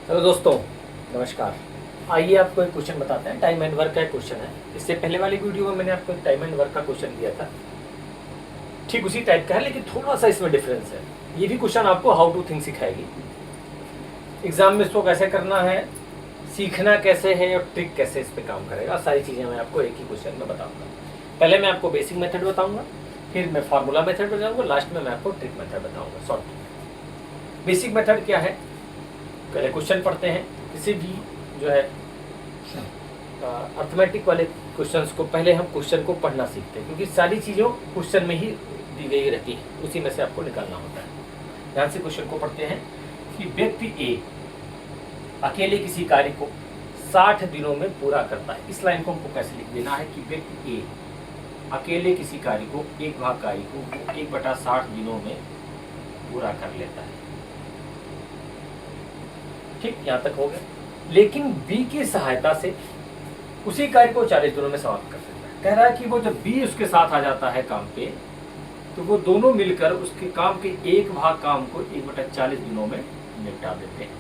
Hello दोस्तों, नमस्कार। आइए आपको एक क्वेश्चन बताते हैं। टाइम एंड वर्क का एक क्वेश्चन है। इससे पहले वाली वीडियो में मैंने आपको एक टाइम एंड वर्क का क्वेश्चन दिया था, ठीक उसी टाइप का है, लेकिन थोड़ा सा इसमें डिफरेंस है। ये भी क्वेश्चन आपको हाउ टू थिंक सिखाएगी। एग्जाम में इसको कैसे करना है, सीखना कैसे है और ट्रिक कैसे इस पर काम करेगा, सारी चीज़ें मैं आपको एक ही क्वेश्चन में बताऊंगा। पहले मैं आपको बेसिक मेथड बताऊंगा, फिर मैं फार्मूला मेथड बताऊंगा, लास्ट में मैं आपको ट्रिक मेथड बताऊंगा। शॉर्ट बेसिक मेथड क्या है, पहले क्वेश्चन पढ़ते हैं। किसी भी जो है अर्थमेटिक वाले क्वेश्चंस को पहले हम क्वेश्चन को पढ़ना सीखते हैं, क्योंकि सारी चीज़ों क्वेश्चन में ही दी गई रहती है, उसी में से आपको निकालना होता है। ध्यान से क्वेश्चन को पढ़ते हैं कि व्यक्ति ए अकेले किसी कार्य को 60 दिनों में पूरा करता है। इस लाइन को हमको कैसे लिख देना है कि व्यक्ति ए अकेले किसी कार्य को, एक भाग कार्य को 1/60 दिनों में पूरा कर लेता है। ठीक, यहाँ तक हो गया। लेकिन बी की सहायता से उसी कार्य को 40 दिनों में समाप्त कर सकता है। कह रहा है कि वो जब बी उसके साथ आ जाता है काम पे, तो वो दोनों मिलकर उसके काम के एक भाग काम को 1/40 दिनों में निपटा देते हैं।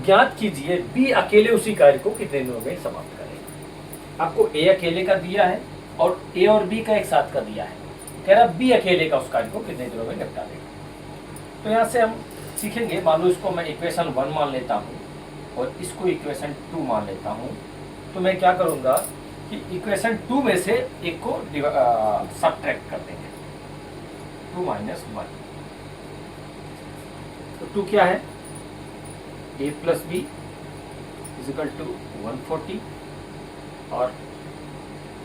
ज्ञात कीजिए बी अकेले उसी कार्य को कितने दिनों में समाप्त करेगा। आपको ए अकेले का दिया है और ए और बी का एक साथ का दिया है। कह रहा बी अकेले का उस कार्य को कितने दिनों में निपटा देगा। तो यहाँ से हम सीखेंगे। मान लो इसको मैं इक्वेशन 1 मान लेता हूँ और इसको इक्वेशन 2 मान लेता हूँ, तो मैं क्या करूँगा कि इक्वेशन 2 में से एक को सबट्रैक्ट कर देंगे, 2 - 1। तो 2 क्या है, a + b = 140 और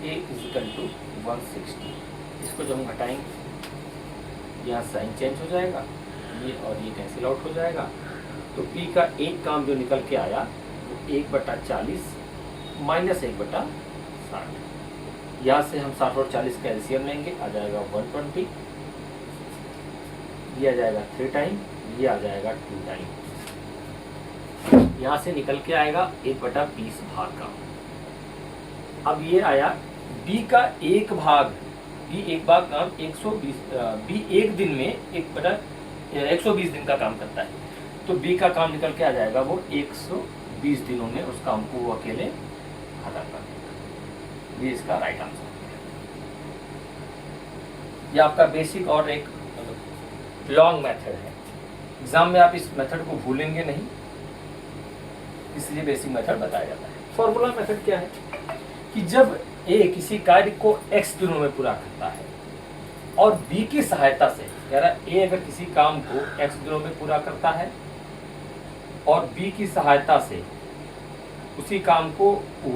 a = 160। इसको जब हम घटाएंगे, यहाँ साइन चेंज हो जाएगा, ये और ये कैंसिल आउट हो जाएगा। तो p का एक काम जो निकल के आया वो 1/40 - 1/60। यहाँ से हम 60 और 40 का एलसीएम लेंगे, आ जाएगा 120। ये आ जाएगा 3 टाइम, ये आ जाएगा 2 टाइम। यहाँ से निकल के आएगा 1/20 भाग का। अब ये आया b का एक भाग, b एक भाग काम 120, b एक दिन में 120 दिन का काम करता है। तो b का काम निकल के आ जाएगा वो 120 दिनों में उस काम को वो अकेले खत्म कर देगा। ये इसका राइट आंसर है। ये आपका बेसिक और एक लॉन्ग मेथड है। एग्जाम में आप इस मेथड को भूलेंगे नहीं, इसलिए बेसिक मेथड बताया जाता है। फॉर्मूला मेथड क्या है कि जब ए किसी कार्य को x दिनों में पूरा करता है और b की सहायता से, कह रहा है ए अगर किसी काम को x दिनों में पूरा करता है और b की सहायता से उसी काम को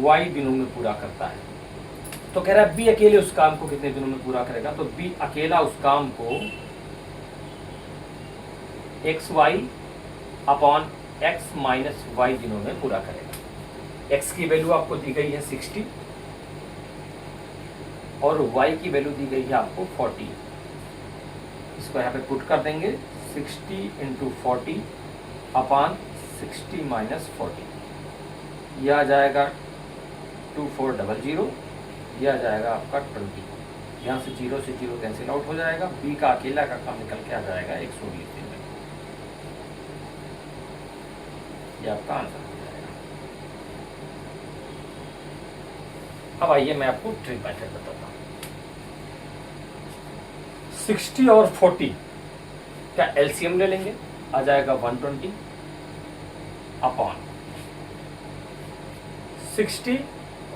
y दिनों में पूरा करता है, तो कह रहा है b अकेले उस काम को कितने दिनों में पूरा करेगा। तो b अकेला उस काम को x - y दिनों में पूरा करेगा। x की वैल्यू आपको दी गई है 60 और y की वैल्यू दी गई है आपको 40। इसको यहाँ पे पुट कर देंगे, 60 × 40 / 60 - 40। यह आ जाएगा 2400, यह आ जाएगा आपका 20। यहाँ से 0 से 0 कैंसिल आउट हो जाएगा। b का अकेला का काम निकल के आ जाएगा 120 दिन में। यह आपका आंसर हो जाएगा। अब आइए मैं आपको ट्रिक मेथड बताता हूँ। 60 और 40 का एलसीएम ले लेंगे, आ जाएगा 120 अपॉन 60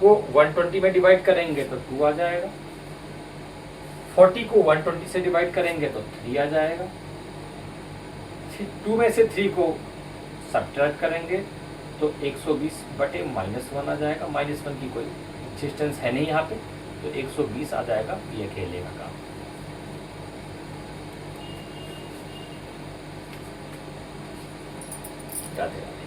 को 120 में डिवाइड करेंगे तो 2 आ जाएगा, 40 को 120 से डिवाइड करेंगे तो 3 आ जाएगा, 2 में से 3 को सब्ट्रैक्ट करेंगे तो 120/-1 आ जाएगा। -1 की कोई एक्सिस्टेंस है नहीं यहाँ पे, तो 120 आ जाएगा ये अकेले का काम। राधे राधे।